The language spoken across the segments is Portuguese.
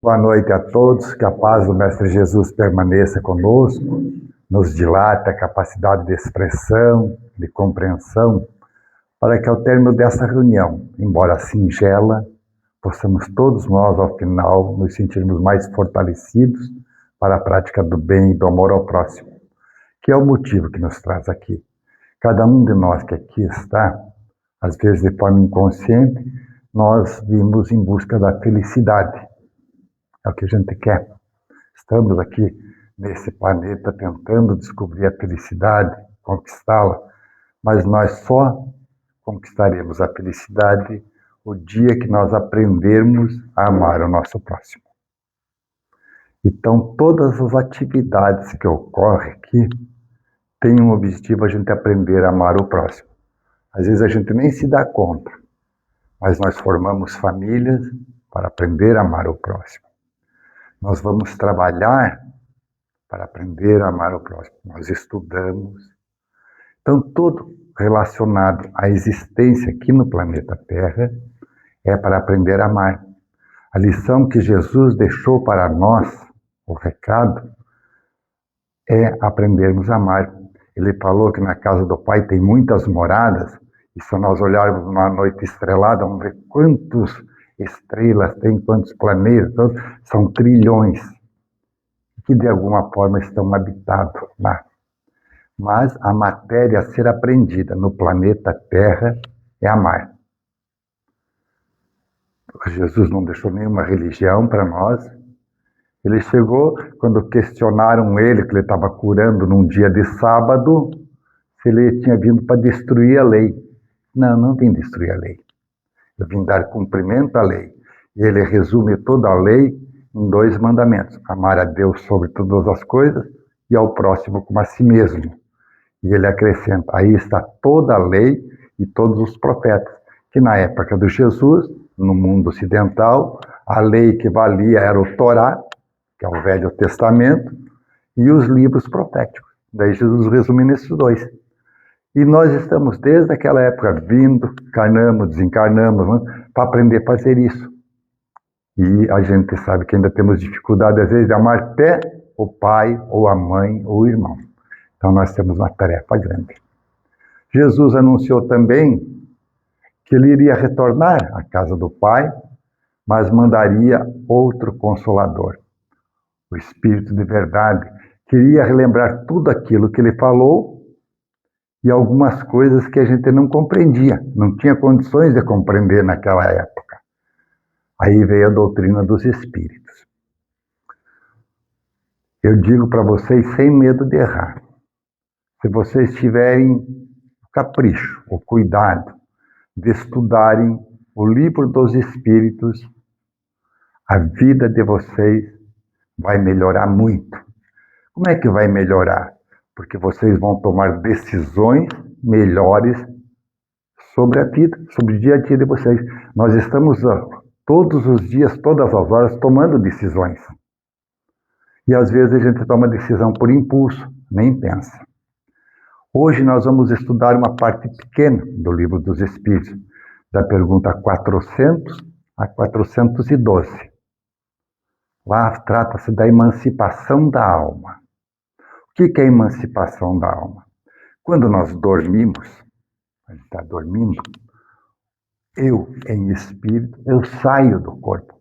Boa noite a todos, que a paz do Mestre Jesus permaneça conosco, nos dilate a capacidade de expressão, de compreensão, para que ao término dessa reunião, embora singela, possamos todos nós, ao final, nos sentirmos mais fortalecidos para a prática do bem e do amor ao próximo, que é o motivo que nos traz aqui. Cada um de nós que aqui está, às vezes de forma inconsciente, nós vimos em busca da felicidade. É o que a gente quer. Estamos aqui nesse planeta tentando descobrir a felicidade, conquistá-la, mas nós só conquistaremos a felicidade o dia que nós aprendermos a amar o nosso próximo. Então, todas as atividades que ocorrem aqui têm um objetivo, a gente aprender a amar o próximo. Às vezes a gente nem se dá conta, mas nós formamos famílias para aprender a amar o próximo. Nós vamos trabalhar para aprender a amar o próximo. Nós estudamos. Então, tudo relacionado à existência aqui no planeta Terra é para aprender a amar. A lição que Jesus deixou para nós, o recado, é aprendermos a amar. Ele falou que na casa do Pai tem muitas moradas, e se nós olharmos numa noite estrelada, vamos ver quantas estrelas tem, quantos planetas, são trilhões, que de alguma forma estão habitados lá. Mas a matéria a ser aprendida no planeta Terra é amar. Jesus não deixou nenhuma religião para nós. Ele chegou, quando questionaram ele, que ele estava curando num dia de sábado, se ele tinha vindo para destruir a lei. Não vim destruir a lei. Eu vim dar cumprimento à lei. E ele resume toda a lei em 2 mandamentos. Amar a Deus sobre todas as coisas e ao próximo como a si mesmo. E ele acrescenta, aí está toda a lei e todos os profetas. Que na época de Jesus, no mundo ocidental, a lei que valia era o Torá, que é o Velho Testamento, e os livros proféticos. Daí Jesus resume nesses 2. E nós estamos desde aquela época vindo, encarnamos, desencarnamos, para aprender a fazer isso. E a gente sabe que ainda temos dificuldade, às vezes, de amar até o pai, ou a mãe, ou o irmão. Então nós temos uma tarefa grande. Jesus anunciou também que ele iria retornar à casa do Pai, mas mandaria outro Consolador, o Espírito de Verdade, que iria relembrar tudo aquilo que ele falou e algumas coisas que a gente não compreendia, não tinha condições de compreender naquela época. Aí veio a doutrina dos Espíritos. Eu digo para vocês sem medo de errar. Se vocês tiverem o capricho, o cuidado de estudarem o livro dos Espíritos, a vida de vocês vai melhorar muito. Como é que vai melhorar? Porque vocês vão tomar decisões melhores sobre a vida, sobre o dia a dia de vocês. Nós estamos todos os dias, todas as horas, tomando decisões. E às vezes a gente toma decisão por impulso, nem pensa. Hoje nós vamos estudar uma parte pequena do Livro dos Espíritos, da pergunta 400 a 412. Lá trata-se da emancipação da alma. O que é a emancipação da alma? Quando nós dormimos, a gente está dormindo, eu, em espírito, eu saio do corpo.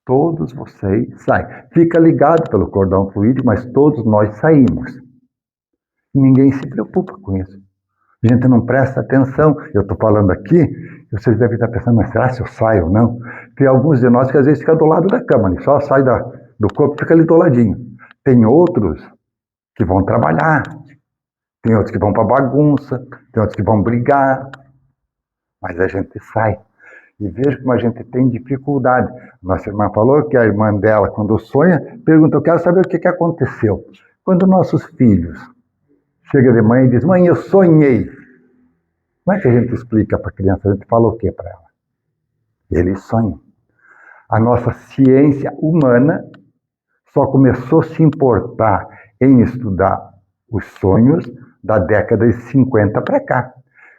Todos vocês saem. Fica ligado pelo cordão fluídico, mas todos nós saímos. Ninguém se preocupa com isso. A gente não presta atenção. Eu estou falando aqui, vocês devem estar pensando, mas será se eu saio ou não? Tem alguns de nós que às vezes ficam do lado da cama, só sai do corpo e fica ali do ladinho. Tem outros que vão trabalhar, tem outros que vão para bagunça, tem outros que vão brigar, mas a gente sai. E veja como a gente tem dificuldade. Nossa irmã falou que a irmã dela, quando sonha, pergunta, eu quero saber o que aconteceu. Quando nossos filhos chegam de manhã e dizem, mãe, eu sonhei. Como é que a gente explica para a criança? A gente fala o que para ela? Eles sonham. A nossa ciência humana só começou a se importar em estudar os sonhos da década de 50 para cá,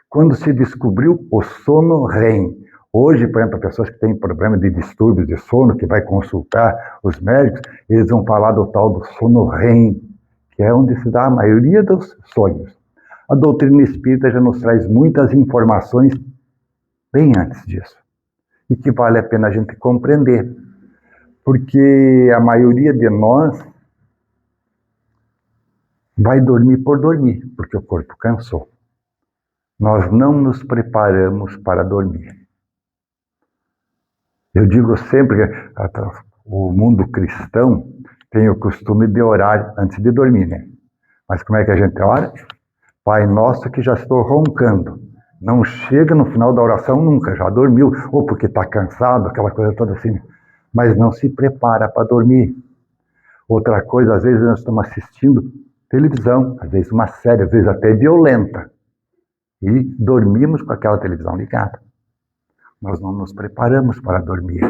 quando se descobriu o sono REM, Hoje, por exemplo, pessoas que têm problema de distúrbios de sono, que vai consultar os médicos, eles vão falar do tal do sono REM, que é onde se dá a maioria dos sonhos. A doutrina espírita já nos traz muitas informações bem antes disso, e que vale a pena a gente compreender, porque a maioria de nós vai dormir por dormir, porque o corpo cansou. Nós não nos preparamos para dormir. Eu digo sempre que o mundo cristão tem o costume de orar antes de dormir, né? Mas como é que a gente ora? Pai nosso que já estou roncando. Não chega no final da oração nunca, já dormiu, ou porque está cansado, aquela coisa toda assim. Mas não se prepara para dormir. Outra coisa, às vezes nós estamos assistindo televisão, às vezes uma série, às vezes até violenta, e dormimos com aquela televisão ligada. Nós não nos preparamos para dormir.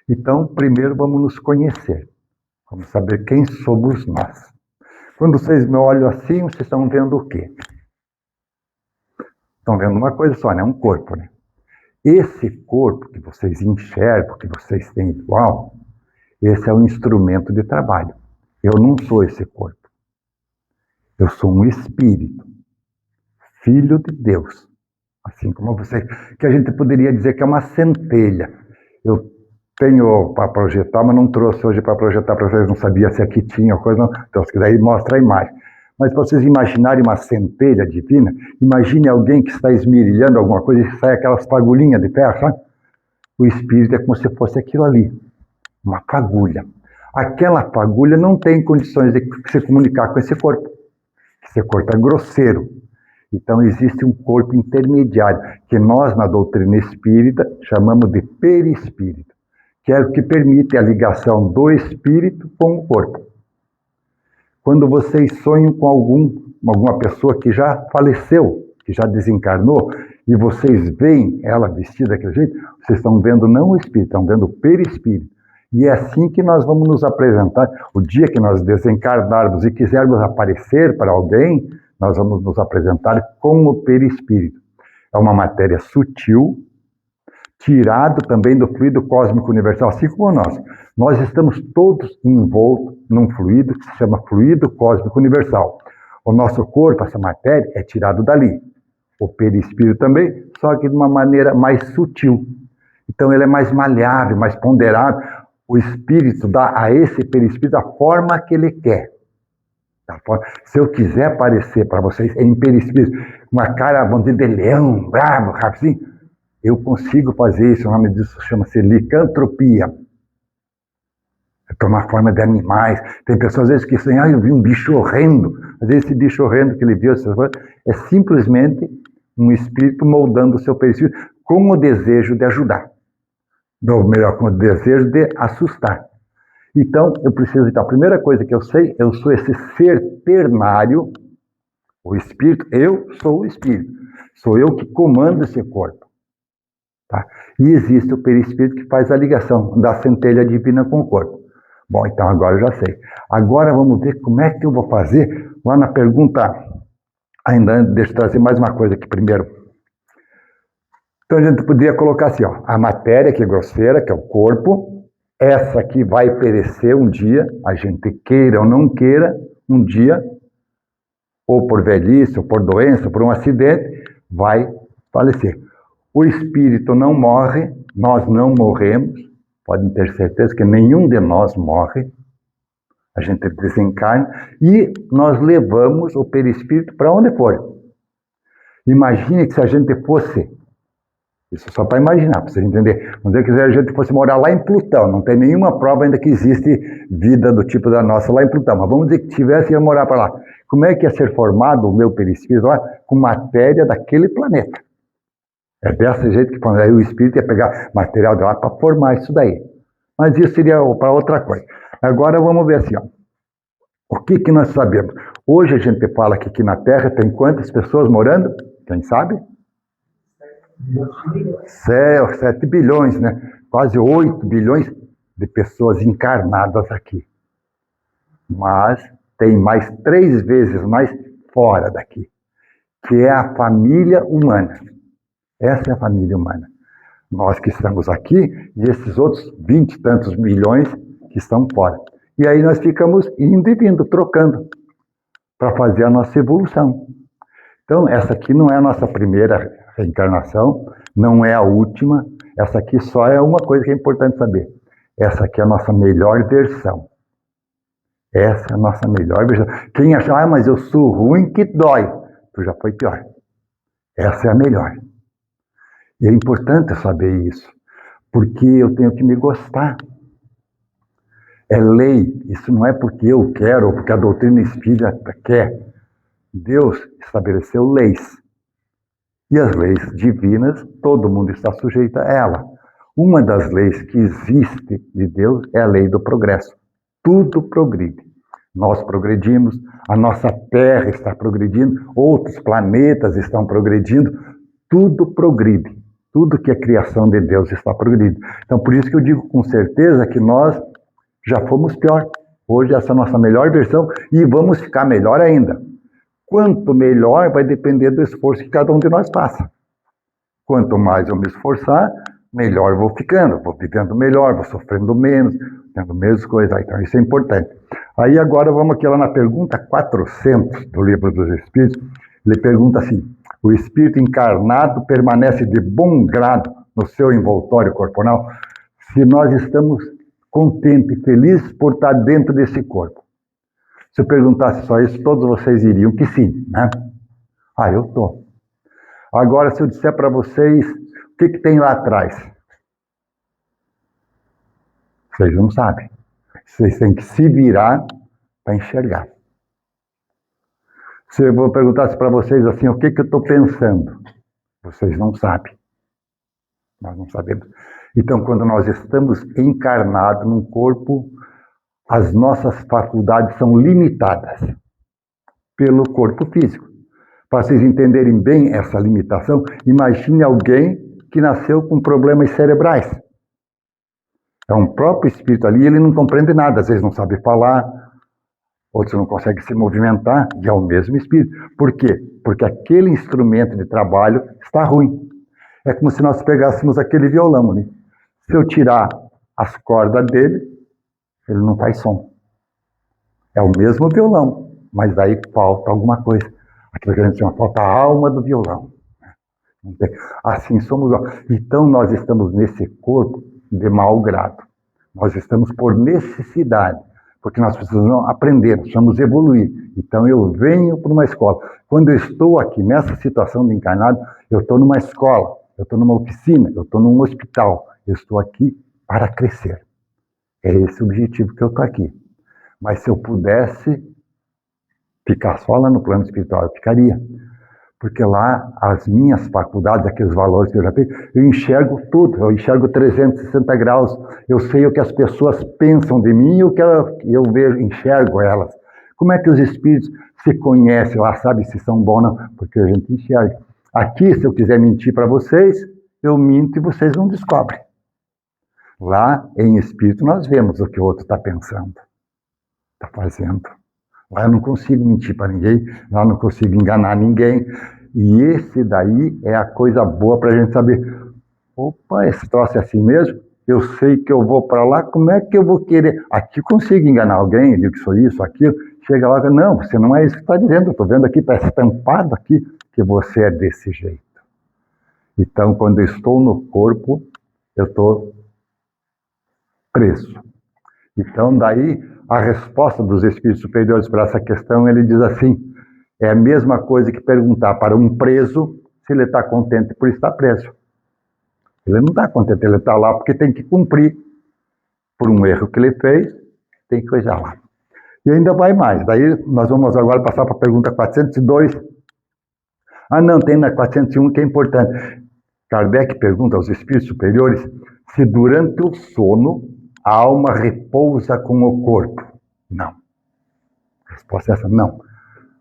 Então, primeiro vamos nos conhecer. Vamos saber quem somos nós. Quando vocês me olham assim, vocês estão vendo o quê? Estão vendo uma coisa só, né? Um corpo, né? Esse corpo que vocês enxergam, que vocês têm igual, esse é um instrumento de trabalho. Eu não sou esse corpo. Eu sou um espírito, filho de Deus. Assim como você, que a gente poderia dizer que é uma centelha. Eu tenho para projetar, mas não trouxe hoje para projetar para vocês, não sabia se aqui tinha coisa, não. Então, se quiser, mostra a imagem. Mas para vocês imaginarem uma centelha divina, imagine alguém que está esmerilhando alguma coisa e sai aquelas fagulhinhas de ferro, sabe? O espírito é como se fosse aquilo ali, uma fagulha. Aquela fagulha não tem condições de se comunicar com esse corpo. Esse corpo é grosseiro. Então existe um corpo intermediário, que nós na doutrina espírita chamamos de perispírito, que é o que permite a ligação do espírito com o corpo. Quando vocês sonham com alguma pessoa que já faleceu, que já desencarnou, e vocês veem ela vestida daquele jeito, vocês estão vendo não o espírito, estão vendo o perispírito. E é assim que nós vamos nos apresentar. O dia que nós desencarnarmos e quisermos aparecer para alguém, nós vamos nos apresentar com o perispírito. É uma matéria sutil, tirado também do fluido cósmico universal, assim como nós. Nós estamos todos envoltos num fluido que se chama fluido cósmico universal. O nosso corpo, essa matéria, é tirado dali. O perispírito também, só que de uma maneira mais sutil. Então ele é mais maleável, mais ponderado. O espírito dá a esse perispírito a forma que ele quer. Se eu quiser aparecer para vocês em perispírito, uma cara, vamos dizer, de leão, bravo, assim, eu consigo fazer isso. O nome disso chama-se licantropia. É tomar forma de animais. Tem pessoas às vezes que dizem, eu vi um bicho horrendo. Às vezes esse bicho horrendo que ele viu, essas coisas, é simplesmente um espírito moldando o seu perispírito com o desejo de ajudar. Ou melhor, com o desejo de assustar. Então, eu preciso, então, a primeira coisa que eu sei, eu sou esse ser ternário, o espírito, eu sou o espírito. Sou eu que comando esse corpo. Tá? E existe o perispírito que faz a ligação da centelha divina com o corpo. Bom, então agora eu já sei. Agora vamos ver como é que eu vou fazer lá na pergunta. Ainda deixa eu trazer mais uma coisa aqui primeiro. Então a gente poderia colocar assim, ó, a matéria que é grosseira, que é o corpo, essa aqui vai perecer um dia, a gente queira ou não queira, um dia, ou por velhice, ou por doença, ou por um acidente, vai falecer. O espírito não morre, nós não morremos, podem ter certeza que nenhum de nós morre, a gente desencarna, e nós levamos o perispírito para onde for. Imagine que se a gente fosse, isso só para imaginar, para vocês entenderem, vamos dizer que se a gente fosse morar lá em Plutão, não tem nenhuma prova ainda que existe vida do tipo da nossa lá em Plutão, mas vamos dizer que tivesse ia morar para lá. Como é que ia ser formado o meu perispírito lá? Com matéria daquele planeta. É desse jeito que aí o espírito ia pegar material de lá para formar isso daí. Mas isso seria para outra coisa. Agora vamos ver assim, ó. O que nós sabemos? Hoje a gente fala que aqui na Terra tem quantas pessoas morando? Quem sabe? 7 bilhões, né? Quase 8 bilhões de pessoas encarnadas aqui. Mas tem mais 3 vezes mais fora daqui, que é a família humana. Essa é a família humana. Nós que estamos aqui e esses outros 20 e tantos milhões que estão fora. E aí nós ficamos indo e vindo, trocando, para fazer a nossa evolução. Então, essa aqui não é a nossa primeira reencarnação, não é a última, essa aqui só é uma coisa que é importante saber. Essa aqui é a nossa melhor versão. Essa é a nossa melhor versão. Quem achar, mas eu sou ruim que dói, tu já foi pior. Essa é a melhor. E é importante eu saber isso, porque eu tenho que me gostar. É lei, isso não é porque eu quero ou porque a doutrina espírita quer. Deus estabeleceu leis. E as leis divinas, todo mundo está sujeito a ela. Uma das leis que existe de Deus é a lei do progresso. Tudo progride. Nós progredimos, a nossa Terra está progredindo, outros planetas estão progredindo, tudo progride. Tudo que é criação de Deus está progredindo. Então, por isso que eu digo com certeza que nós já fomos pior. Hoje essa é a nossa melhor versão e vamos ficar melhor ainda. Quanto melhor vai depender do esforço que cada um de nós faça. Quanto mais eu me esforçar, melhor eu vou ficando, vou vivendo melhor, vou sofrendo menos, tendo menos coisas. Então isso é importante. Aí agora vamos aqui lá na pergunta 400 do Livro dos Espíritos. Ele pergunta assim: o espírito encarnado permanece de bom grado no seu envoltório corporal se nós estamos contentes e felizes por estar dentro desse corpo? Se eu perguntasse só isso, todos vocês iriam que sim, né? Ah, eu tô. Agora, se eu disser para vocês, o que tem lá atrás? Vocês não sabem. Vocês têm que se virar para enxergar. Se eu perguntasse para vocês assim, o que eu estou pensando? Vocês não sabem. Nós não sabemos. Então, quando nós estamos encarnados num corpo, as nossas faculdades são limitadas pelo corpo físico. Para vocês entenderem bem essa limitação, imagine alguém que nasceu com problemas cerebrais. É um próprio espírito ali, ele não compreende nada, às vezes não sabe falar, outros não conseguem se movimentar, e é o mesmo espírito. Por quê? Porque aquele instrumento de trabalho está ruim. É como se nós pegássemos aquele violão ali. Se eu tirar as cordas dele, ele não faz som. É o mesmo violão, mas daí falta alguma coisa. Aquilo que a gente chama, falta a alma do violão. Assim somos nós. Então nós estamos nesse corpo de mau grado. Nós estamos por necessidade, porque nós precisamos aprender, precisamos evoluir. Então eu venho para uma escola. Quando eu estou aqui nessa situação de encarnado, eu estou numa escola, eu estou numa oficina, eu estou num hospital. Eu estou aqui para crescer. É esse o objetivo que eu estou aqui. Mas se eu pudesse ficar só lá no plano espiritual, eu ficaria. Porque lá, as minhas faculdades, aqueles valores que eu já tenho, eu enxergo tudo, eu enxergo 360 graus, eu sei o que as pessoas pensam de mim e o que eu vejo, enxergo elas. Como é que os espíritos se conhecem lá, sabem se são bons ou não? Porque a gente enxerga. Aqui, se eu quiser mentir para vocês, eu minto e vocês não descobrem. Lá, em espírito, nós vemos o que o outro está pensando, está fazendo. Lá eu não consigo mentir para ninguém, lá eu não consigo enganar ninguém. E esse daí é a coisa boa para a gente saber. Opa, esse troço é assim mesmo? Eu sei que eu vou para lá, como é que eu vou querer? Aqui eu consigo enganar alguém, digo que sou isso, aquilo. Chega lá, não, você não é isso que está dizendo, eu estou vendo aqui, está estampado aqui, que você é desse jeito. Então, quando eu estou no corpo, eu estou preso. Então, daí, a resposta dos espíritos superiores para essa questão, ele diz assim, é a mesma coisa que perguntar para um preso se ele está contente por estar preso. Ele não está contente, ele está lá porque tem que cumprir por um erro que ele fez, tem que coisar lá. E ainda vai mais, daí nós vamos agora passar para a pergunta 402. Ah, não, tem na 401 que é importante. Kardec pergunta aos espíritos superiores se durante o sono a alma repousa com o corpo. Não. A resposta é essa, não.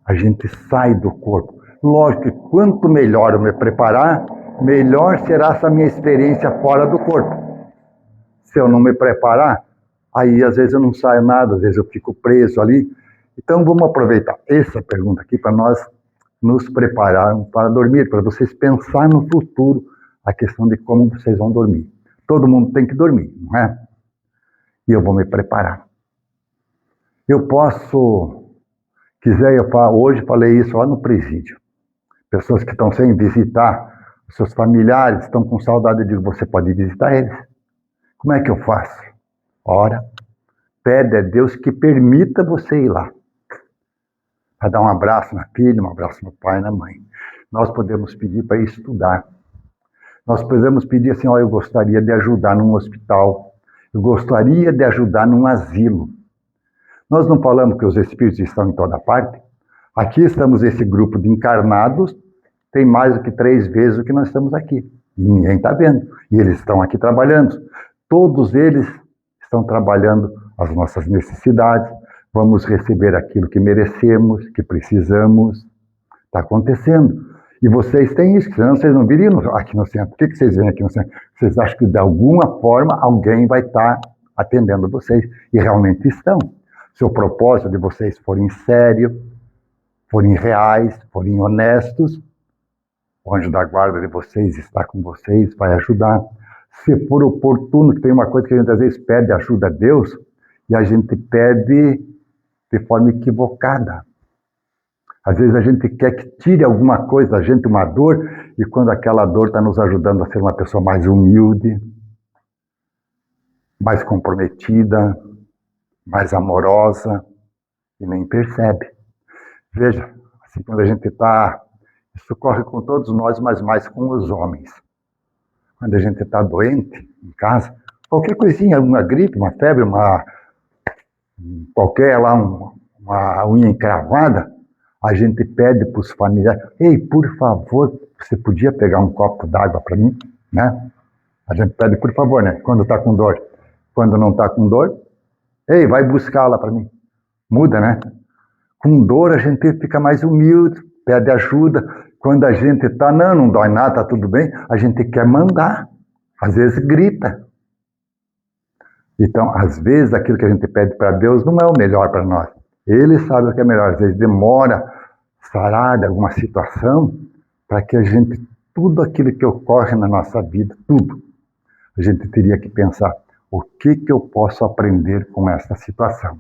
A gente sai do corpo. Lógico que quanto melhor eu me preparar, melhor será essa minha experiência fora do corpo. Se eu não me preparar, aí às vezes eu não saio nada, às vezes eu fico preso ali. Então vamos aproveitar essa pergunta aqui para nós nos prepararmos para dormir, para vocês pensarem no futuro, a questão de como vocês vão dormir. Todo mundo tem que dormir, não é? E eu vou me preparar. Eu posso, hoje falei isso lá no presídio. Pessoas que estão sem visitar os seus familiares, estão com saudade, eu digo, você pode visitar eles. Como é que eu faço? Ora, pede a Deus que permita você ir lá. Para dar um abraço na filha, um abraço no pai e na mãe. Nós podemos pedir para ir estudar. Nós podemos pedir assim, eu gostaria de ajudar num hospital. Eu gostaria de ajudar num asilo. Nós não falamos que os espíritos estão em toda parte? Aqui estamos esse grupo de encarnados, tem mais do que 3 vezes o que nós estamos aqui. E ninguém está vendo. E eles estão aqui trabalhando. Todos eles estão trabalhando as nossas necessidades. Vamos receber aquilo que merecemos, que precisamos. Está acontecendo. E vocês têm isso, senão vocês não viriam aqui no centro. Por que vocês vêm aqui no centro? Vocês acham que de alguma forma alguém vai estar atendendo vocês. E realmente estão. Se o propósito de vocês forem sério, forem reais, forem honestos, o anjo da guarda de vocês está com vocês, vai ajudar. Se for oportuno, que tem uma coisa que a gente às vezes pede ajuda a Deus, e a gente pede de forma equivocada. Às vezes a gente quer que tire alguma coisa da gente, uma dor, e quando aquela dor está nos ajudando a ser uma pessoa mais humilde, mais comprometida, mais amorosa, e nem percebe. Veja, assim, quando a gente está... Isso ocorre com todos nós, mas mais com os homens. Quando a gente está doente em casa, qualquer coisinha, uma gripe, uma febre, qualquer lá, uma unha encravada, a gente pede para os familiares, ei, por favor, você podia pegar um copo d'água para mim? Né? A gente pede, por favor, né? Quando está com dor. Quando não está com dor, ei, vai buscá-la para mim. Muda, né? Com dor a gente fica mais humilde, pede ajuda. Quando a gente está, não dói nada, está tudo bem, a gente quer mandar. Às vezes grita. Então, às vezes, aquilo que a gente pede para Deus não é o melhor para nós. Ele sabe o que é melhor. Às vezes demora sarar de alguma situação para que a gente, tudo aquilo que ocorre na nossa vida, tudo, a gente teria que pensar, o que eu posso aprender com essa situação?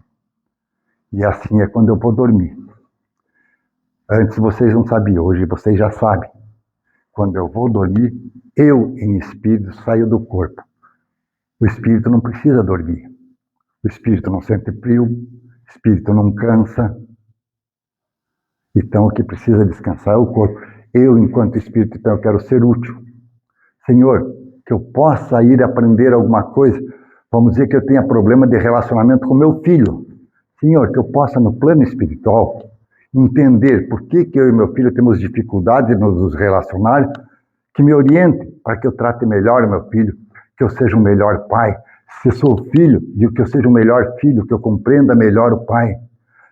E assim é quando eu vou dormir. Antes vocês não sabiam, hoje vocês já sabem. Quando eu vou dormir, eu, em espírito, saio do corpo. O espírito não precisa dormir. O espírito não sente frio, o espírito não cansa. Então, o que precisa descansar é o corpo. Eu, enquanto espírito, então, eu quero ser útil. Senhor, que eu possa ir aprender alguma coisa. Vamos dizer que eu tenha problema de relacionamento com meu filho. Senhor, que eu possa, no plano espiritual, entender por que eu e meu filho temos dificuldade de nos relacionar, que me oriente para que eu trate melhor o meu filho, que eu seja um melhor pai. Se sou filho, digo que eu seja um melhor filho, que eu compreenda melhor o pai.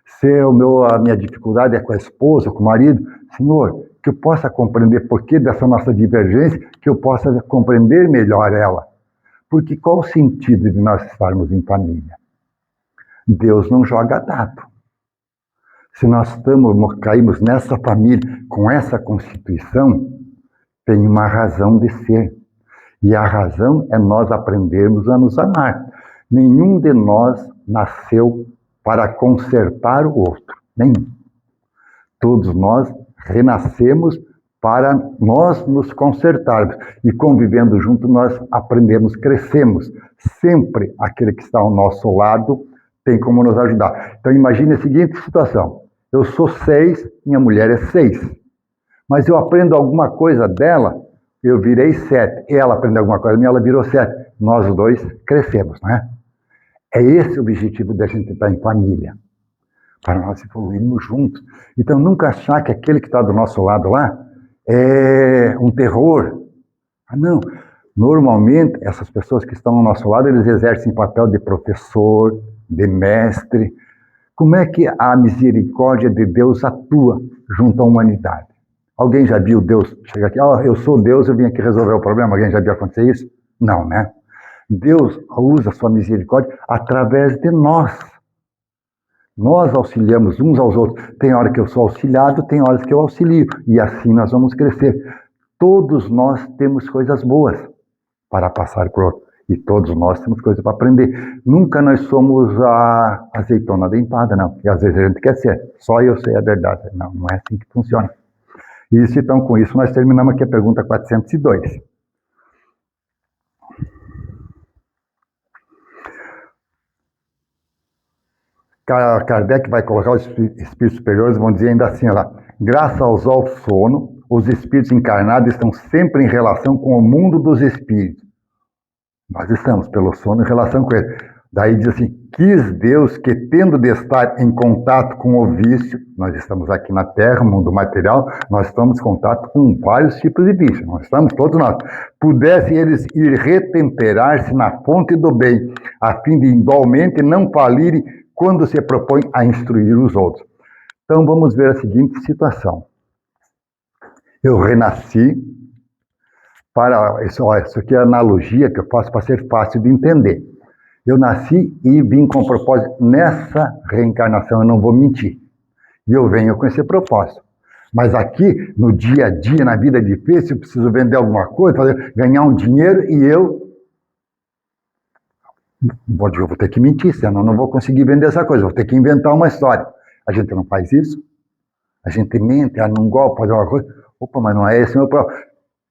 Se a minha dificuldade é com a esposa, com o marido, Senhor, que eu possa compreender por que dessa nossa divergência, que eu possa compreender melhor ela. Porque qual o sentido de nós estarmos em família? Deus não joga dado. Se nós caímos nessa família com essa constituição, tem uma razão de ser. E a razão é nós aprendermos a nos amar. Nenhum de nós nasceu para consertar o outro. Nenhum. Todos nós renascemos para nós nos consertarmos. E convivendo junto, nós aprendemos, crescemos. Sempre aquele que está ao nosso lado tem como nos ajudar. Então imagine a seguinte situação. Eu sou 6, minha mulher é 6. Mas eu aprendo alguma coisa dela, eu virei 7. Ela aprendeu alguma coisa minha, ela virou 7. Nós dois crescemos, né? É esse o objetivo da gente estar em família. Para nós evoluirmos juntos. Então nunca achar que aquele que está do nosso lado lá é um terror. Ah, não. Normalmente, essas pessoas que estão ao nosso lado, eles exercem papel de professor, de mestre. Como é que a misericórdia de Deus atua junto à humanidade? Alguém já viu Deus chegar aqui? Eu sou Deus, eu vim aqui resolver o problema. Alguém já viu acontecer isso? Não, né? Deus usa a sua misericórdia através de nós. Nós auxiliamos uns aos outros. Tem hora que eu sou auxiliado, tem horas que eu auxilio. E assim nós vamos crescer. Todos nós temos coisas boas para passar por outro. E todos nós temos coisas para aprender. Nunca nós somos a azeitona da empada, não. E às vezes a gente quer ser. Só eu sei a verdade. Não, não é assim que funciona. Isso, então, com isso, nós terminamos aqui a pergunta 402. Kardec vai colocar os espíritos superiores, vão dizer ainda assim, lá, graças ao sono, os espíritos encarnados estão sempre em relação com o mundo dos espíritos. Nós estamos, pelo sono, em relação com ele. Daí diz assim, quis Deus que, tendo de estar em contato com o vício, nós estamos aqui na Terra, mundo material, nós estamos em contato com vários tipos de vício, nós estamos, todos nós. Pudessem eles ir retemperar-se na fonte do bem, a fim de igualmente não falirem quando se propõe a instruir os outros. Então vamos ver a seguinte situação. Eu renasci, isso aqui é a analogia que eu faço para ser fácil de entender. Eu nasci e vim com o propósito, nessa reencarnação eu não vou mentir. E eu venho com esse propósito. Mas aqui, no dia a dia, na vida difícil, eu preciso vender alguma coisa, ganhar um dinheiro e eu vou ter que mentir, senão eu não vou conseguir vender essa coisa, vou ter que inventar uma história. A gente não faz isso? A gente mente, não golpe, faz alguma coisa. Opa, mas não é esse o meu problema.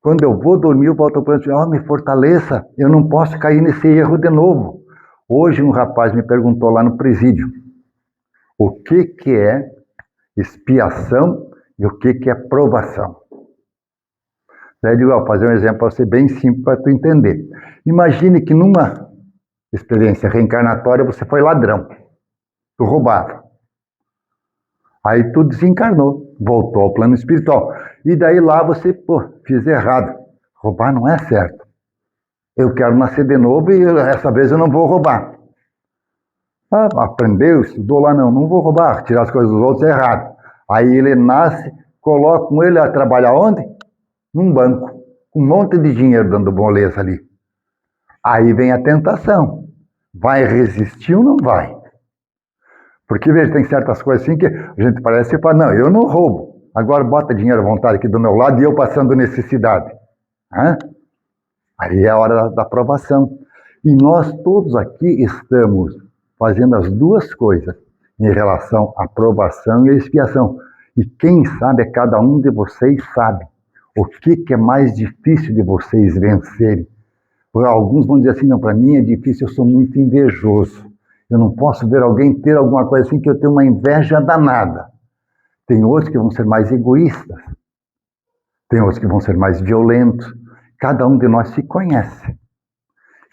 Quando eu vou dormir, eu volto para o me fortaleça, eu não posso cair nesse erro de novo. Hoje um rapaz me perguntou lá no presídio, o que é expiação e o que é provação. Daí eu digo, vou fazer um exemplo para você bem simples para tu entender. Imagine que numa experiência reencarnatória você foi ladrão, tu roubava. Aí tu desencarnou, voltou ao plano espiritual. E daí lá você, fiz errado. Roubar não é certo. Eu quero nascer de novo e essa vez eu não vou roubar. Aprendeu, estudou lá, não vou roubar. Tirar as coisas dos outros é errado. Aí ele nasce, colocam ele a trabalhar onde? Num banco. Um monte de dinheiro dando moleza ali. Aí vem a tentação. Vai resistir ou não vai? Porque, veja, tem certas coisas assim que a gente parece que fala, não, eu não roubo. Agora bota dinheiro à vontade aqui do meu lado e eu passando necessidade. Aí é a hora da aprovação. E nós todos aqui estamos fazendo as duas coisas em relação à aprovação e à expiação. E quem sabe, cada um de vocês sabe o que é mais difícil de vocês vencerem. Alguns vão dizer assim, não, para mim é difícil, eu sou muito invejoso. Eu não posso ver alguém ter alguma coisa assim que eu tenho uma inveja danada. Tem outros que vão ser mais egoístas. Tem outros que vão ser mais violentos. Cada um de nós se conhece.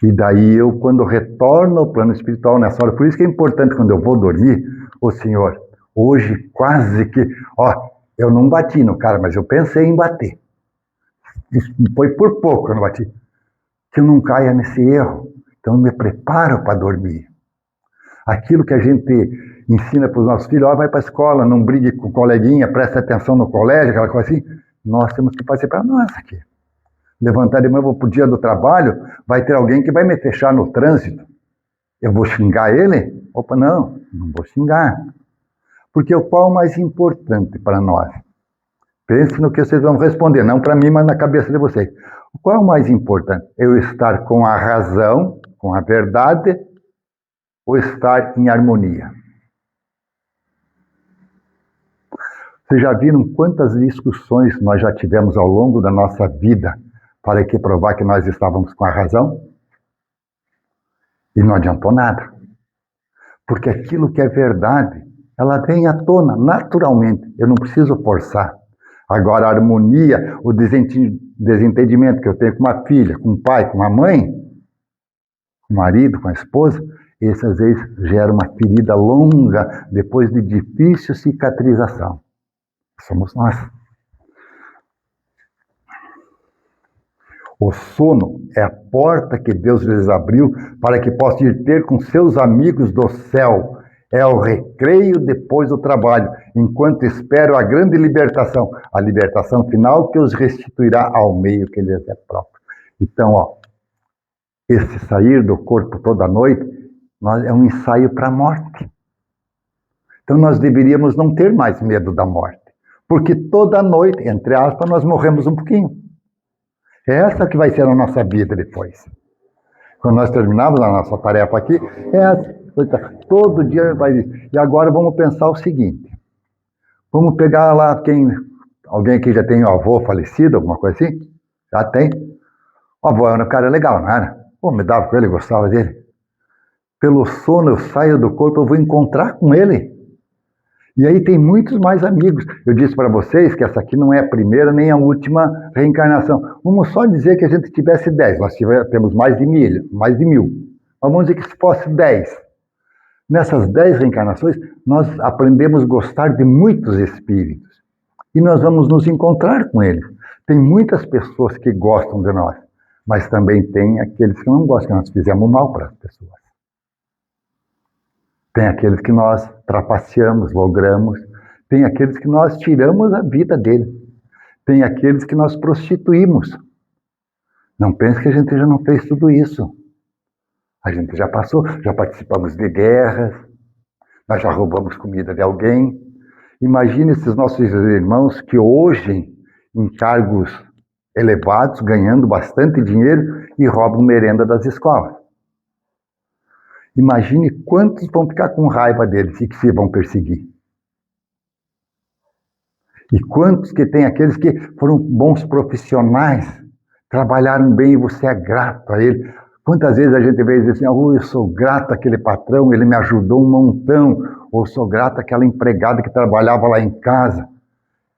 E daí eu, quando retorno ao plano espiritual nessa hora, por isso que é importante quando eu vou dormir, Senhor, hoje quase que, eu não bati no cara, mas eu pensei em bater. Isso foi por pouco que eu não bati. Que eu não caia nesse erro. Então eu me preparo para dormir. Aquilo que a gente ensina para os nossos filhos, vai para a escola, não brigue com o coleguinha, preste atenção no colégio, aquela coisa assim, nós temos que fazer para nós aqui. Levantar de manhã, vou para o dia do trabalho, vai ter alguém que vai me fechar no trânsito. Eu vou xingar ele? Opa, não vou xingar. Porque qual é o mais importante para nós? Pense no que vocês vão responder, não para mim, mas na cabeça de vocês. Qual é o mais importante? Eu estar com a razão, com a verdade, ou estar em harmonia? Vocês já viram quantas discussões nós já tivemos ao longo da nossa vida para que provar que nós estávamos com a razão? E não adiantou nada. Porque aquilo que é verdade, ela vem à tona naturalmente. Eu não preciso forçar. Agora, a harmonia, o desentendimento que eu tenho com uma filha, com um pai, com uma mãe, com o marido, com a esposa, esse às vezes gera uma ferida longa depois de difícil cicatrização. Somos nós. O sono é a porta que Deus lhes abriu para que possam ir ter com seus amigos do céu. É o recreio depois do trabalho, enquanto esperam a grande libertação, a libertação final que os restituirá ao meio que lhes é próprio. Então, esse sair do corpo toda noite é um ensaio para a morte. Então nós deveríamos não ter mais medo da morte, porque toda noite, entre aspas, nós morremos um pouquinho. É essa que vai ser a nossa vida depois. Quando nós terminarmos a nossa tarefa aqui, é essa. Todo dia vai. E agora vamos pensar o seguinte. Vamos pegar lá alguém aqui já tem um avô falecido, alguma coisa assim? Já tem? O avô era um cara legal, não era? Pô, me dava com ele, gostava dele. Pelo sono eu saio do corpo, eu vou encontrar com ele. E aí tem muitos mais amigos. Eu disse para vocês que essa aqui não é a primeira nem a última reencarnação. Vamos só dizer que a gente tivesse 10. Nós temos mais de 1000. Mas vamos dizer que se fosse 10. Nessas 10 reencarnações, nós aprendemos a gostar de muitos espíritos. E nós vamos nos encontrar com eles. Tem muitas pessoas que gostam de nós, mas também tem aqueles que não gostam, que nós fizemos mal para as pessoas. Tem aqueles que nós trapaceamos, logramos. Tem aqueles que nós tiramos a vida dele. Tem aqueles que nós prostituímos. Não pense que a gente já não fez tudo isso. A gente já passou, já participamos de guerras, nós já roubamos comida de alguém. Imagine esses nossos irmãos que hoje, em cargos elevados, ganhando bastante dinheiro, e roubam merenda das escolas. Imagine quantos vão ficar com raiva deles e que se vão perseguir. E quantos que tem aqueles que foram bons profissionais, trabalharam bem e você é grato a ele. Quantas vezes a gente vê e diz assim, eu sou grato àquele patrão, ele me ajudou um montão, ou sou grato àquela empregada que trabalhava lá em casa.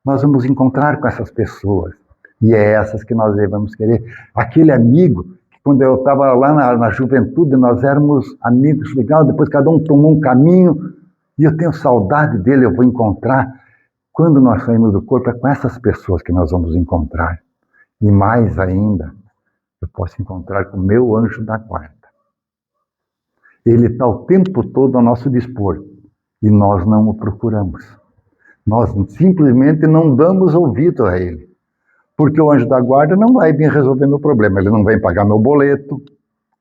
Nós vamos encontrar com essas pessoas, e é essas que nós devemos querer. Aquele amigo, que quando eu estava lá na juventude, nós éramos amigos legais, depois cada um tomou um caminho, e eu tenho saudade dele, eu vou encontrar. Quando nós saímos do corpo, é com essas pessoas que nós vamos encontrar. E mais ainda, eu posso encontrar com o meu anjo da guarda. Ele está o tempo todo ao nosso dispor, e nós não o procuramos. Nós simplesmente não damos ouvido a ele. Porque o anjo da guarda não vai vir resolver meu problema, ele não vem pagar meu boleto,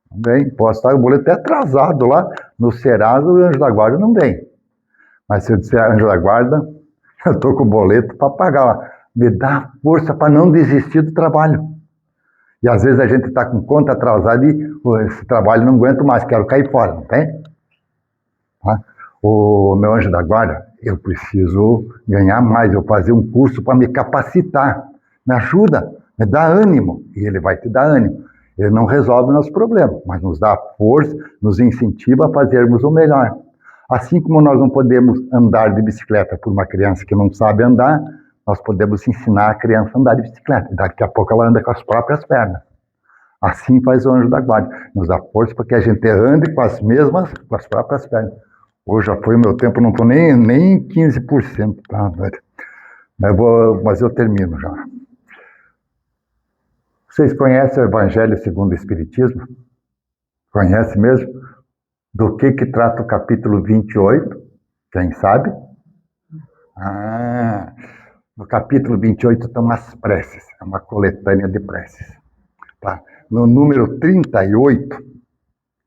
não vem, posso estar o boleto até atrasado lá no Serasa, o anjo da guarda não vem. Mas se eu disser anjo da guarda, eu estou com o boleto para pagar lá. Me dá força para não desistir do trabalho. E às vezes a gente está com conta atrasada e esse trabalho não aguento mais, quero cair fora, não tem? Tá? O meu anjo da guarda, eu preciso ganhar mais, eu fazer um curso para me capacitar. Me ajuda, me dá ânimo. E ele vai te dar ânimo. Ele não resolve o nosso problema, mas nos dá força, nos incentiva a fazermos o melhor. Assim como nós não podemos andar de bicicleta por uma criança que não sabe andar, nós podemos ensinar a criança a andar de bicicleta. E daqui a pouco ela anda com as próprias pernas. Assim faz o anjo da guarda. Nos dá força para que a gente ande com as próprias pernas. Hoje já foi o meu tempo, não estou nem 15%. Tá? Mas eu termino já. Vocês conhecem o Evangelho segundo o Espiritismo? Conhece mesmo? Do que trata o capítulo 28? Quem sabe? No capítulo 28 estão as preces, é uma coletânea de preces. Tá? No número 38,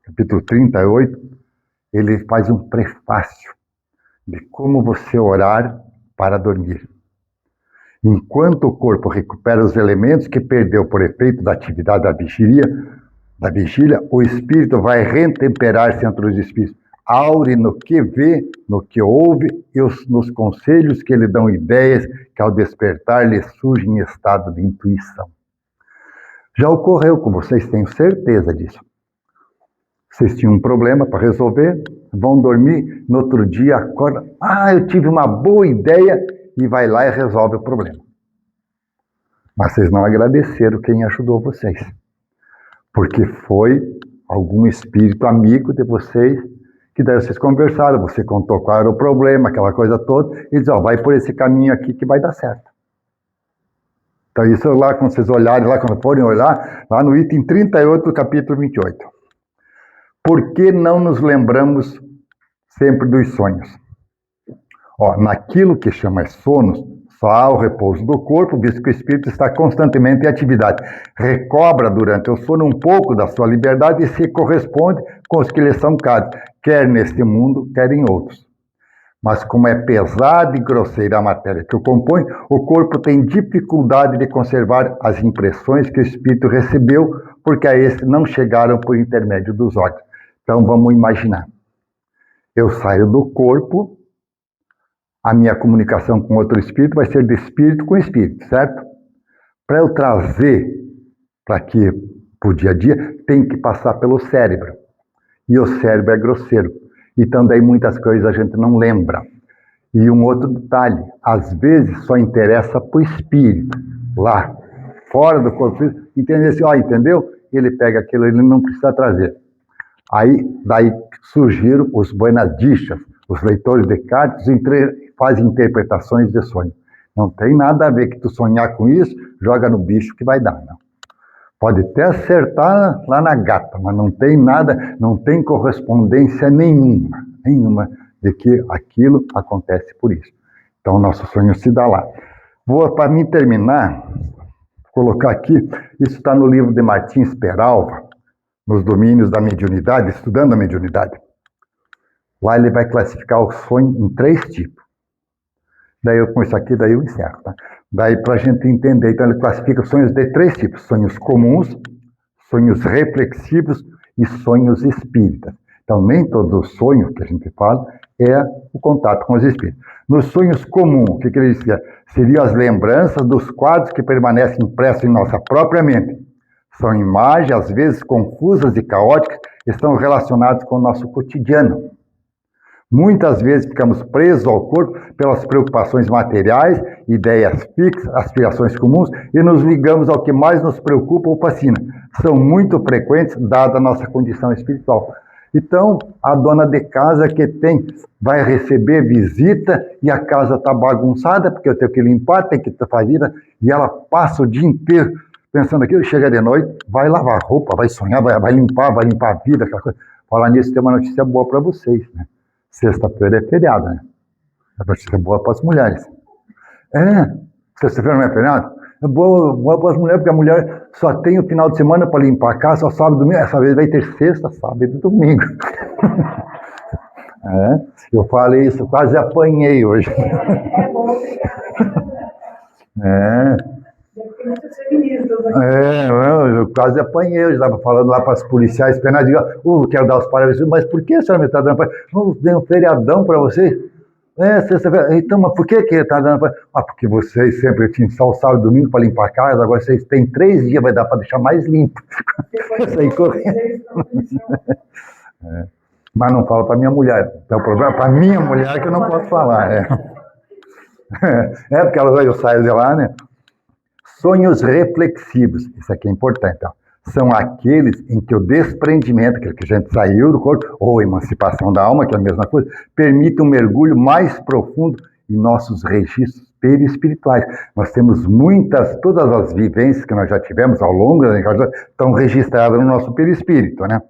capítulo 38, ele faz um prefácio de como você orar para dormir. Enquanto o corpo recupera os elementos que perdeu por efeito da atividade da vigília, o espírito vai retemperar-se entre os espíritos. Aure no que vê, no que ouve e nos conselhos que lhe dão ideias que ao despertar lhe surgem em estado de intuição. Já ocorreu com vocês, tenho certeza disso. Vocês tinham um problema para resolver, vão dormir, no outro dia acorda, eu tive uma boa ideia, e vai lá e resolve o problema. Mas vocês não agradeceram quem ajudou vocês. Porque foi algum espírito amigo de vocês, que daí vocês conversaram, você contou qual era o problema, aquela coisa toda, e diz, vai por esse caminho aqui que vai dar certo. Então isso lá, quando vocês olharem, lá quando forem olhar, lá no item 38 do capítulo 28. Por que não nos lembramos sempre dos sonhos? Naquilo que chama sonos, só há o repouso do corpo, visto que o espírito está constantemente em atividade. Recobra durante o sono um pouco da sua liberdade e se corresponde com os que lhe são caros, quer neste mundo, quer em outros. Mas como é pesada e grosseira a matéria que o compõe, o corpo tem dificuldade de conservar as impressões que o espírito recebeu, porque a esse não chegaram por intermédio dos olhos. Então vamos imaginar. Eu saio do corpo, a minha comunicação com outro espírito vai ser de espírito com espírito, certo? Para eu trazer para aqui, para o dia a dia, tem que passar pelo cérebro. E o cérebro é grosseiro. Então, daí muitas coisas a gente não lembra. E um outro detalhe, às vezes só interessa para o espírito, lá, fora do corpo físico, entender assim, entendeu? Ele pega aquilo, ele não precisa trazer. Aí, daí surgiram os buenas dichas, os leitores de cartas fazem interpretações de sonho. Não tem nada a ver que tu sonhar com isso, joga no bicho que vai dar, não. Pode até acertar lá na gata, mas não tem nada, não tem correspondência nenhuma de que aquilo acontece por isso. Então, o nosso sonho se dá lá. Vou, para mim terminar, colocar aqui, isso está no livro de Martins Peralva, nos domínios da mediunidade, estudando a mediunidade. Lá ele vai classificar o sonho em 3 tipos. Daí eu com isso aqui, daí eu encerro, tá? Daí para a gente entender, então ele classifica os sonhos de 3 tipos. Sonhos comuns, sonhos reflexivos e sonhos espíritas. Então nem todo sonho que a gente fala é o contato com os espíritos. Nos sonhos comuns, o que ele dizia? Seriam as lembranças dos quadros que permanecem impressos em nossa própria mente. São imagens, às vezes confusas e caóticas, estão relacionadas com o nosso cotidiano. Muitas vezes ficamos presos ao corpo pelas preocupações materiais, ideias fixas, aspirações comuns e nos ligamos ao que mais nos preocupa ou fascina. São muito frequentes, dada a nossa condição espiritual. Então, a dona de casa que vai receber visita e a casa está bagunçada, porque eu tenho que limpar, tem que fazer, e ela passa o dia inteiro pensando aquilo, chega de noite, vai lavar roupa, vai sonhar, vai limpar a vida, aquela coisa. Falar nisso, tem uma notícia boa para vocês, né? Sexta-feira é feriado, né? É notícia boa para as mulheres. Sexta-feira não é feriado? É boa para as mulheres, porque a mulher só tem o final de semana para limpar a casa, só sábado e domingo. Essa vez vai ter sexta, sábado e domingo. Eu falei isso, quase apanhei hoje. É bom, Eu quase apanhei, eu estava falando lá para os policiais penais, quero dar os parabéns, mas por que a senhora me está dando parabéns? Não, dei um feriadão para vocês. Sexta-feira. Então, mas por que está dando parabéns? Porque vocês sempre tinham só o sábado e domingo para limpar a casa, agora vocês têm 3 dias, vai dar para deixar mais limpo. Sair correndo. Mas não falo para minha mulher. Então, o problema é para minha mulher que eu não posso falar. Porque eu saio de lá, né? Sonhos reflexivos, isso aqui é importante, ó. São aqueles em que o desprendimento, aquele que a gente saiu do corpo, ou emancipação da alma, que é a mesma coisa, permite um mergulho mais profundo em nossos registros perispirituais. Nós temos todas as vivências que nós já tivemos ao longo da encarnação estão registradas no nosso perispírito, né?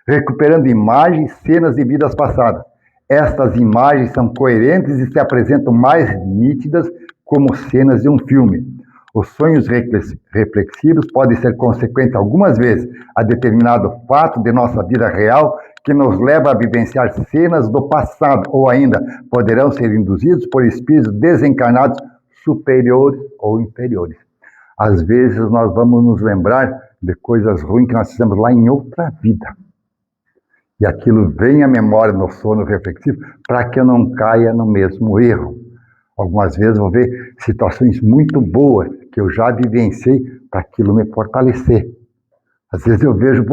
Recuperando imagens, cenas de vidas passadas. Estas imagens são coerentes e se apresentam mais nítidas como cenas de um filme. Os sonhos reflexivos podem ser consequentes algumas vezes a determinado fato de nossa vida real que nos leva a vivenciar cenas do passado ou ainda poderão ser induzidos por espíritos desencarnados superiores ou inferiores. Às vezes nós vamos nos lembrar de coisas ruins que nós fizemos lá em outra vida. E aquilo vem à memória no sono reflexivo para que eu não caia no mesmo erro. Algumas vezes eu vou ver situações muito boas que eu já vivenciei para aquilo me fortalecer. Às vezes eu vejo,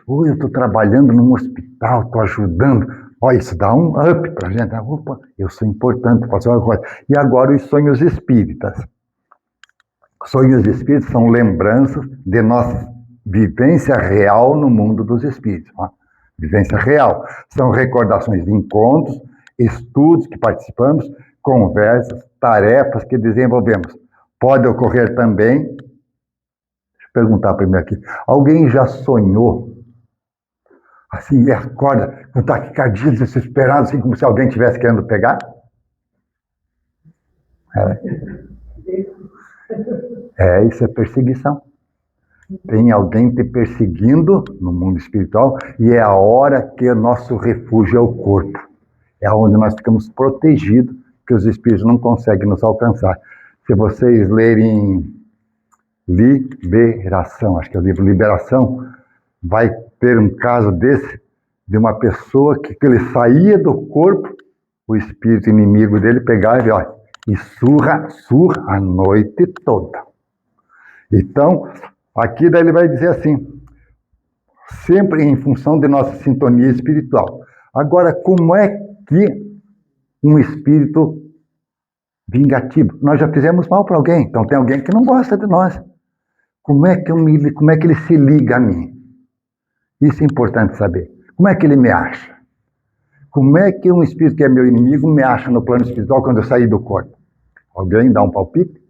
eu estou trabalhando num hospital, estou ajudando. Isso dá um up para a gente. Opa, eu sou importante, fazer uma coisa. E agora os sonhos espíritas. Sonhos espíritas são lembranças de nossa vivência real no mundo dos espíritos. Vivência real. São recordações de encontros, estudos que participamos, conversas, tarefas que desenvolvemos. Pode ocorrer também, deixa eu perguntar primeiro aqui, alguém já sonhou, assim, acorda, com taquicardia, desesperado, assim como se alguém estivesse querendo pegar? Isso é perseguição. Tem alguém te perseguindo no mundo espiritual e é a hora que o nosso refúgio é o corpo. É onde nós ficamos protegidos, que os espíritos não conseguem nos alcançar. Se vocês lerem Liberação, acho que é o livro Liberação, vai ter um caso desse, de uma pessoa que ele saía do corpo, o espírito inimigo dele pegava e surra a noite toda. Então, aqui daí ele vai dizer assim, sempre em função de nossa sintonia espiritual. Agora, como é que um espírito vingativo, nós já fizemos mal para alguém, então tem alguém que não gosta de nós. Como é que ele se liga a mim? Isso é importante saber. Como é que ele me acha? Como é que um espírito que é meu inimigo me acha no plano espiritual quando eu sair do corpo? Alguém dá um palpite?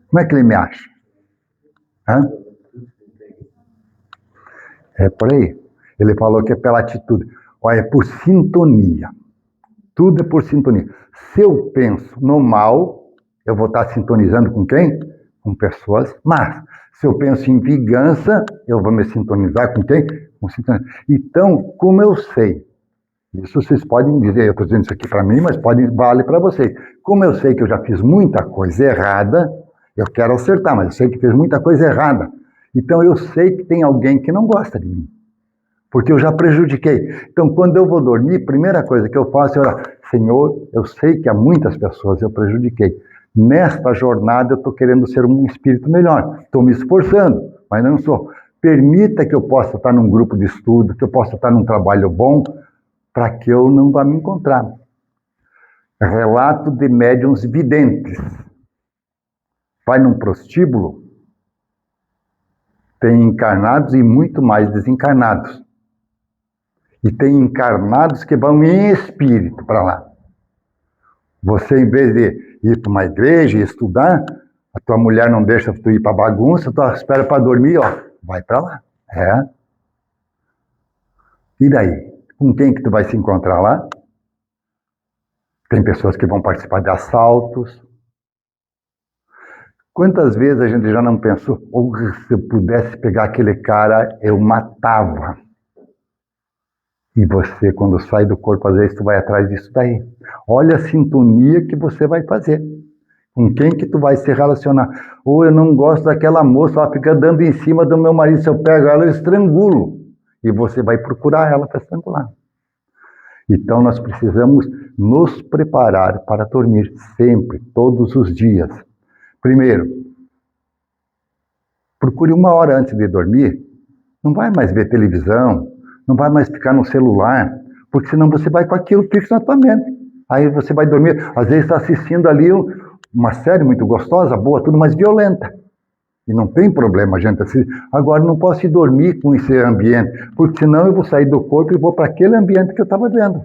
Como é que ele me acha? Hã? É por aí. Ele falou que é pela atitude. Olha, é por sintonia. Tudo é por sintonia. Se eu penso no mal, eu vou estar sintonizando com quem? Com pessoas más. Se eu penso em vingança, eu vou me sintonizar com quem? Com sintonia. Então, como eu sei, isso vocês podem dizer, eu estou dizendo isso aqui para mim, mas vale para vocês. Como eu sei que eu já fiz muita coisa errada, eu quero acertar, mas eu sei que fiz muita coisa errada. Então eu sei que tem alguém que não gosta de mim, porque eu já prejudiquei. Então quando eu vou dormir, a primeira coisa que eu faço é orar, Senhor, eu sei que há muitas pessoas eu prejudiquei. Nesta jornada eu estou querendo ser um espírito melhor, estou me esforçando, mas não sou. Permita que eu possa estar num grupo de estudo, que eu possa estar num trabalho bom, para que eu não vá me encontrar. Relato de médiuns videntes. Vai num prostíbulo, tem encarnados e muito mais desencarnados. E tem encarnados que vão em espírito para lá. Você, em vez de ir para uma igreja e estudar, a tua mulher não deixa tu ir para bagunça, tu espera para dormir, vai para lá. E daí? Com quem que tu vai se encontrar lá? Tem pessoas que vão participar de assaltos. Quantas vezes a gente já não pensou, se eu pudesse pegar aquele cara, eu matava. E você, quando sai do corpo, às vezes tu vai atrás disso daí. Olha a sintonia que você vai fazer. Com quem que tu vai se relacionar? Ou eu não gosto daquela moça, ela fica dando em cima do meu marido, se eu pego ela, eu estrangulo. E você vai procurar ela para estrangular. Então nós precisamos nos preparar para dormir sempre, todos os dias. Primeiro, procure 1 hora antes de dormir. Não vai mais ver televisão, não vai mais ficar no celular, porque senão você vai com aquilo fixo na tua mente. Aí você vai dormir, às vezes está assistindo ali uma série muito gostosa, boa, tudo, mas violenta. E não tem problema a gente assistir. Agora não posso ir dormir com esse ambiente, porque senão eu vou sair do corpo e vou para aquele ambiente que eu estava vendo.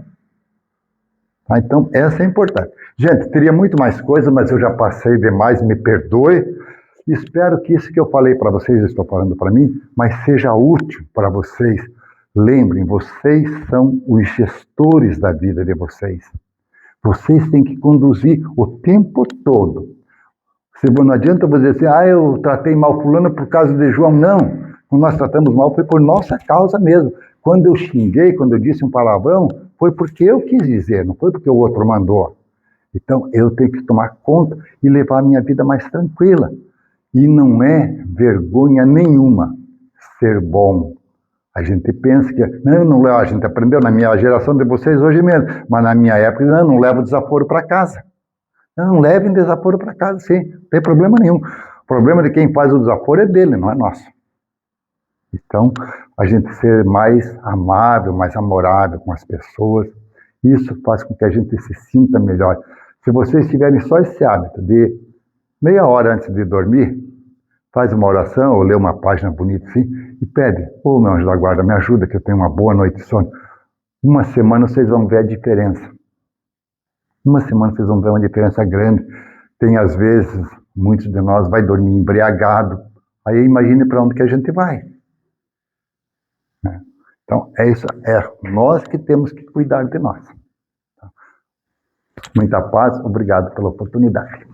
Tá? Então, essa é importante. Gente, teria muito mais coisa, mas eu já passei demais, me perdoe. Espero que isso que eu falei para vocês, estou falando para mim, mas seja útil para vocês. Lembrem, vocês são os gestores da vida de vocês. Vocês têm que conduzir o tempo todo. Não adianta você dizer assim, eu tratei mal fulano por causa de João. Não, quando nós tratamos mal foi por nossa causa mesmo. Quando eu xinguei, quando eu disse um palavrão, foi porque eu quis dizer, não foi porque o outro mandou. Então eu tenho que tomar conta e levar a minha vida mais tranquila. E não é vergonha nenhuma ser bom. A gente pensa que, não, a gente aprendeu na minha geração de vocês hoje mesmo, mas na minha época, não leva o desaforo para casa. Não levem desaforo para casa, sim, não tem problema nenhum. O problema de quem faz o desaforo é dele, não é nosso. Então, a gente ser mais amável, mais amorável com as pessoas, isso faz com que a gente se sinta melhor. Se vocês tiverem só esse hábito de meia hora antes de dormir, faz uma oração ou lê uma página bonita assim e pede, meu anjo da guarda, me ajuda que eu tenho uma boa noite de sono. 1 semana vocês vão ver a diferença. 1 semana vocês vão ver uma diferença grande. Tem, às vezes, muitos de nós vai dormir embriagado. Aí imagine para onde que a gente vai. Então, é isso. É nós que temos que cuidar de nós. Muita paz. Obrigado pela oportunidade.